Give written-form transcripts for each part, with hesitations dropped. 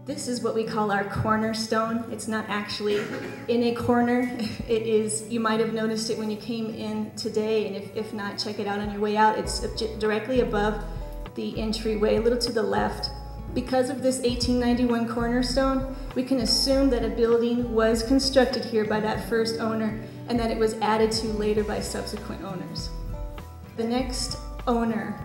This is what we call our cornerstone. It's not actually in a corner. It is, you might have noticed it when you came in today, and if not, check it out on your way out. It's directly above the entryway, a little to the left. Because of this 1891 cornerstone, we can assume that a building was constructed here by that first owner and that it was added to later by subsequent owners. The next owner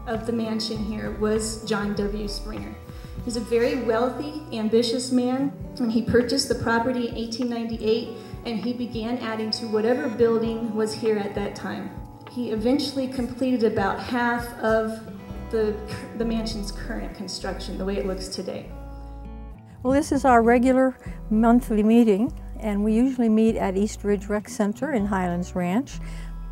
of the mansion here was John W. Springer. He was a very wealthy, ambitious man, and he purchased the property in 1898, and he began adding to whatever building was here at that time. He eventually completed about half of the mansion's current construction, the way it looks today. Well, this is our regular monthly meeting, and we usually meet at East Ridge Rec Center in Highlands Ranch.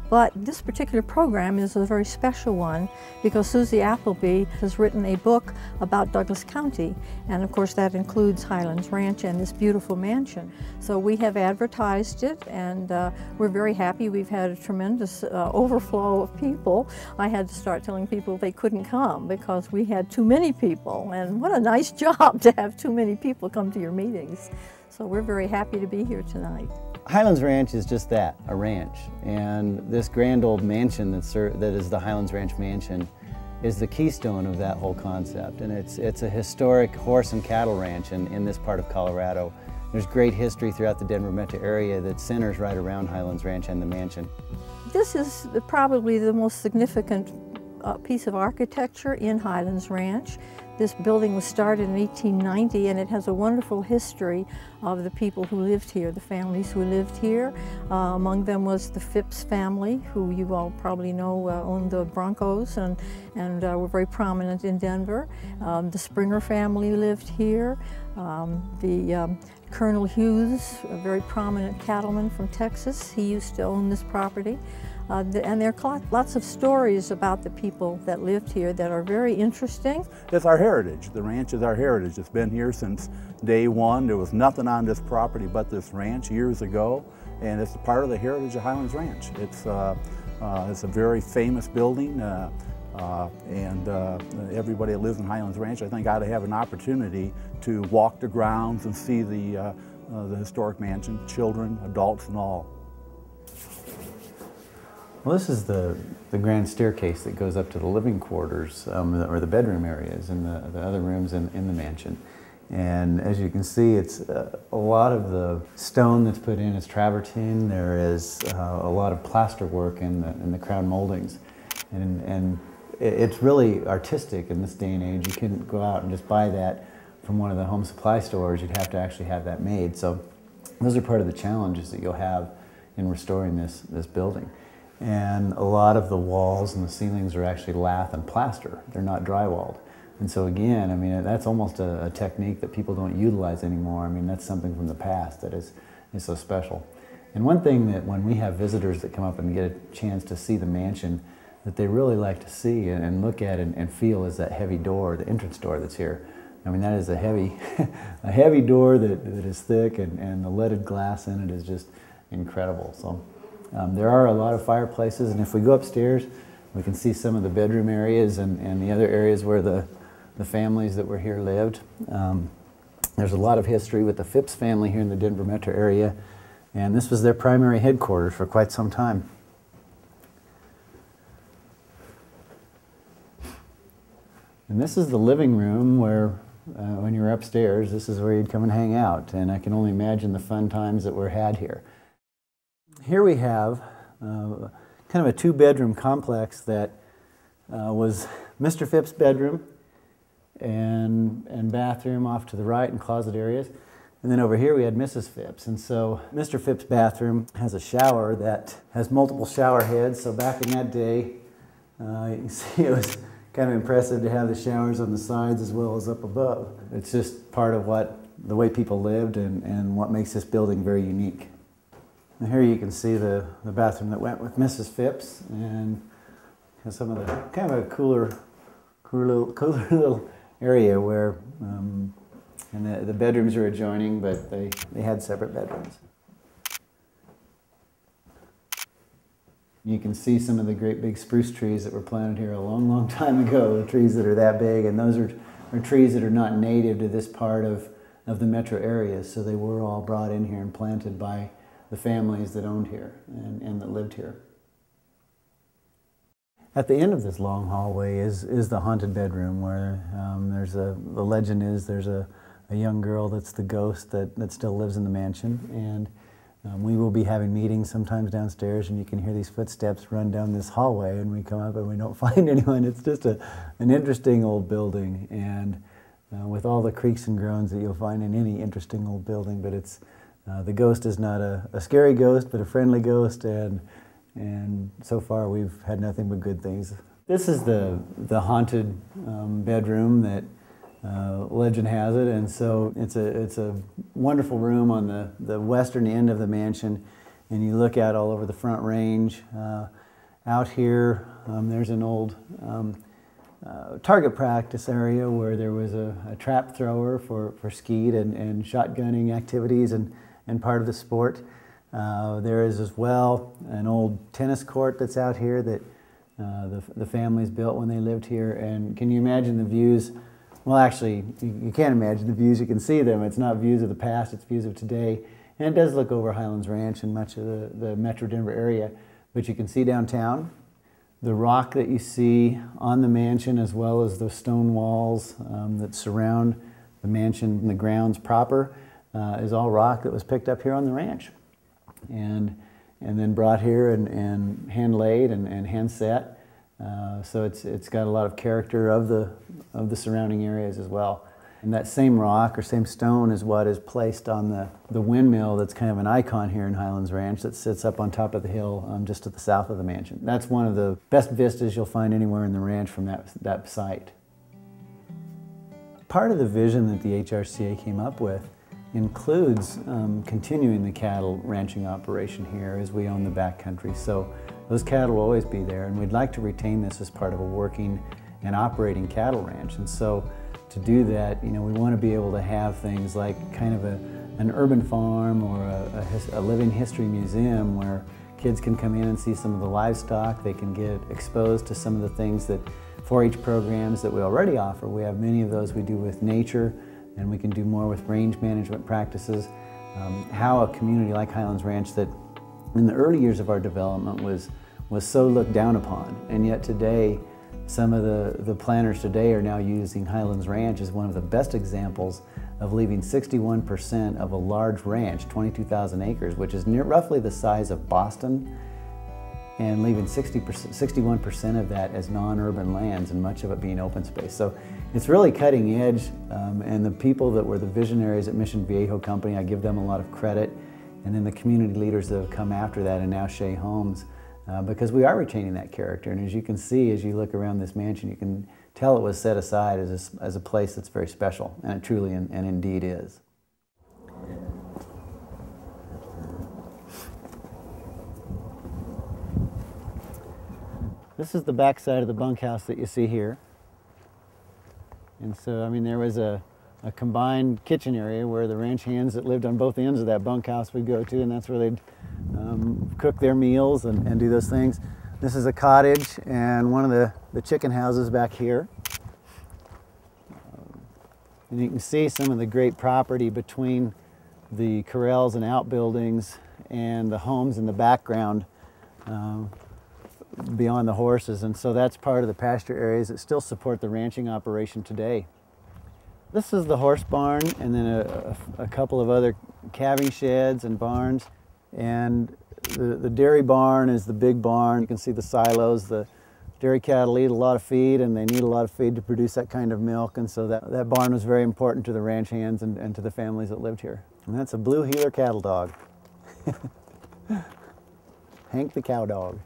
But this particular program is a very special one because Susie Appleby has written a book about Douglas County, and of course that includes Highlands Ranch and this beautiful mansion. So we have advertised it, and we're very happy. We've had a tremendous overflow of people. I had to start telling people they couldn't come because we had too many people, and what a nice job to have too many people come to your meetings. So we're very happy to be here tonight. Highlands Ranch is just that, a ranch. And this grand old mansion that is the Highlands Ranch Mansion is the keystone of that whole concept. And it's a historic horse and cattle ranch in this part of Colorado. There's great history throughout the Denver metro area that centers right around Highlands Ranch and the mansion. This is probably the most significant piece of architecture in Highlands Ranch. This building was started in 1890, and it has a wonderful history of the people who lived here, the families who lived here. Among them was the Phipps family, who you all probably know owned the Broncos and were very prominent in Denver. The Springer family lived here. Colonel Hughes, a very prominent cattleman from Texas, he used to own this property. And there are lots of stories about the people that lived here that are very interesting. It's our heritage. The ranch is our heritage. It's been here since day one. There was nothing on this property but this ranch years ago, and it's a part of the heritage of Highlands Ranch. It's a very famous building, and everybody that lives in Highlands Ranch, I think, ought to have an opportunity to walk the grounds and see the historic mansion, children, adults, and all. Well, this is the grand staircase that goes up to the living quarters, or the bedroom areas, and the other rooms in the mansion. And as you can see, it's a lot of the stone that's put in is travertine. There is a lot of plaster work in the crown moldings. And it's really artistic in this day and age. You couldn't go out and just buy that from one of the home supply stores. You'd have to actually have that made. So those are part of the challenges that you'll have in restoring this building. And a lot of the walls and the ceilings are actually lath and plaster. They're not drywalled. And so again, I mean, that's almost a technique that people don't utilize anymore. I mean, that's something from the past that is so special. And one thing that when we have visitors that come up and get a chance to see the mansion, that they really like to see and look at and feel is that heavy door, the entrance door that's here. I mean, that is a heavy door that is thick, and the leaded glass in it is just incredible. So. There are a lot of fireplaces, and if we go upstairs, we can see some of the bedroom areas and the other areas where the families that were here lived. There's a lot of history with the Phipps family here in the Denver metro area, and this was their primary headquarters for quite some time. And this is the living room where, when you're upstairs, this is where you'd come and hang out, and I can only imagine the fun times that were had here. Here we have kind of a two-bedroom complex that was Mr. Phipps' bedroom and bathroom off to the right, and closet areas. And then over here we had Mrs. Phipps. And so Mr. Phipps' bathroom has a shower that has multiple shower heads. So back in that day, you can see it was kind of impressive to have the showers on the sides as well as up above. It's just part of the way people lived and what makes this building very unique. And here you can see the bathroom that went with Mrs. Phipps, and has some of the kind of a cooler little area where, and the bedrooms are adjoining, but they had separate bedrooms. You can see some of the great big spruce trees that were planted here a long, long time ago, trees that are that big, and those are are trees that are not native to this part of the metro area, so they were all brought in here and planted by the families that owned here and that lived here. At the end of this long hallway is the haunted bedroom, where the legend is there's a young girl that's the ghost that still lives in the mansion, and we will be having meetings sometimes downstairs, and you can hear these footsteps run down this hallway, and we come up and we don't find anyone. It's just an interesting old building, and with all the creaks and groans that you'll find in any interesting old building, but it's the ghost is not a scary ghost, but a friendly ghost, and so far we've had nothing but good things. This is the haunted bedroom that legend has it, and so it's a wonderful room on the western end of the mansion, and you look out all over the Front Range. Out here, there's an old target practice area where there was a trap thrower for skeet and shotgunning activities and part of the sport. There is as well an old tennis court that's out here that the families built when they lived here. And can you imagine the views? Well, actually, you can't imagine the views. You can see them. It's not views of the past, it's views of today. And it does look over Highlands Ranch and much of the Metro Denver area. But you can see downtown. The rock that you see on the mansion, as well as the stone walls that surround the mansion and the grounds proper, is all rock that was picked up here on the ranch. And then brought here and hand laid and hand set. So it's got a lot of character of the surrounding areas as well. And that same rock or same stone is what is placed on the windmill that's kind of an icon here in Highlands Ranch that sits up on top of the hill just to the south of the mansion. That's one of the best vistas you'll find anywhere in the ranch from that site. Part of the vision that the HRCA came up with includes continuing the cattle ranching operation here as we own the backcountry. So those cattle will always be there, and we'd like to retain this as part of a working and operating cattle ranch. And so to do that, we want to be able to have things like kind of an urban farm or a living history museum where kids can come in and see some of the livestock. They can get exposed to some of the things that 4-H programs that we already offer. We have many of those we do with nature, and we can do more with range management practices. How a community like Highlands Ranch that in the early years of our development was so looked down upon, and yet today some of the planners today are now using Highlands Ranch as one of the best examples of leaving 61% of a large ranch, 22,000 acres, which is roughly the size of Boston, and leaving 61% of that as non-urban lands, and much of it being open space. So it's really cutting edge, and the people that were the visionaries at Mission Viejo Company, I give them a lot of credit, and then the community leaders that have come after that, and now Shea Homes, because we are retaining that character. And as you can see, as you look around this mansion, you can tell it was set aside as a place that's very special, and it truly and indeed is. This is the back side of the bunkhouse that you see here. And so, there was a combined kitchen area where the ranch hands that lived on both ends of that bunkhouse would go to, and that's where they'd cook their meals and do those things. This is a cottage and one of the chicken houses back here. And you can see some of the great property between the corrals and outbuildings and the homes in the background beyond the horses. And so that's part of the pasture areas that still support the ranching operation today. This is the horse barn, and then a couple of other calving sheds and barns. And the dairy barn is the big barn. You can see the silos. The dairy cattle eat a lot of feed, and they need a lot of feed to produce that kind of milk. And so that barn was very important to the ranch hands and to the families that lived here. And that's a blue heeler cattle dog. Hank the cow dog.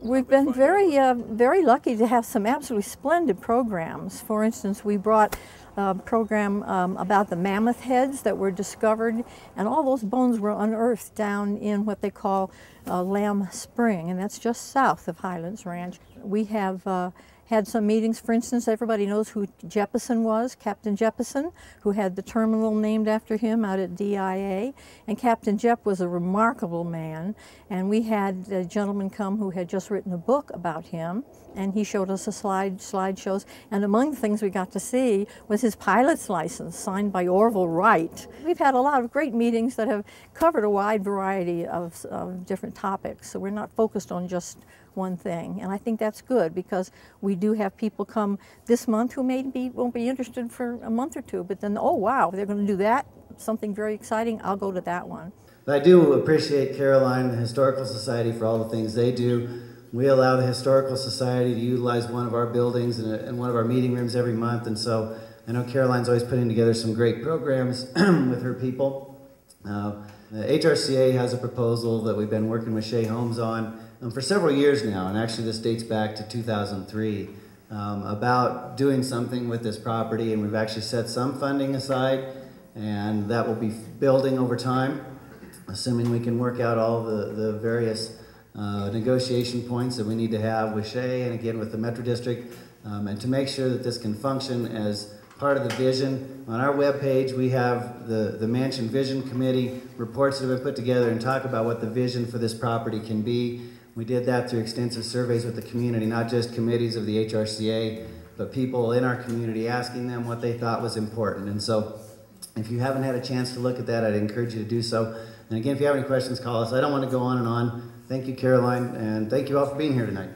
We've been very lucky to have some absolutely splendid programs. For instance, we brought a program about the mammoth heads that were discovered, and all those bones were unearthed down in what they call Lamb Spring, and that's just south of Highlands Ranch. We have had some meetings. For instance, everybody knows who Jeppesen was, Captain Jeppesen, who had the terminal named after him out at DIA. And Captain Jepp was a remarkable man. And we had a gentleman come who had just written a book about him, and he showed us a slideshows. And among the things we got to see was his pilot's license, signed by Orville Wright. We've had a lot of great meetings that have covered a wide variety of different topics. So we're not focused on just one thing, and I think that's good because we do have people come this month who maybe won't be interested for a month or two, but then, oh wow, they're going to do that, something very exciting, I'll go to that one. I do appreciate Caroline, the Historical Society, for all the things they do. We allow the Historical Society to utilize one of our buildings and one of our meeting rooms every month, and so I know Caroline's always putting together some great programs with her people. The HRCA has a proposal that we've been working with Shea Homes on for several years now, and actually this dates back to 2003, about doing something with this property, and we've actually set some funding aside, and that will be building over time, assuming we can work out all the various negotiation points that we need to have with Shea and again with the Metro District, and to make sure that this can function as part of the vision. On our webpage, we have the Mansion Vision Committee reports that have been put together and talk about what the vision for this property can be. We did that through extensive surveys with the community, not just committees of the HRCA, but people in our community, asking them what they thought was important. And so if you haven't had a chance to look at that, I'd encourage you to do so. And again, if you have any questions, call us. I don't want to go on and on. Thank you, Caroline, and thank you all for being here tonight.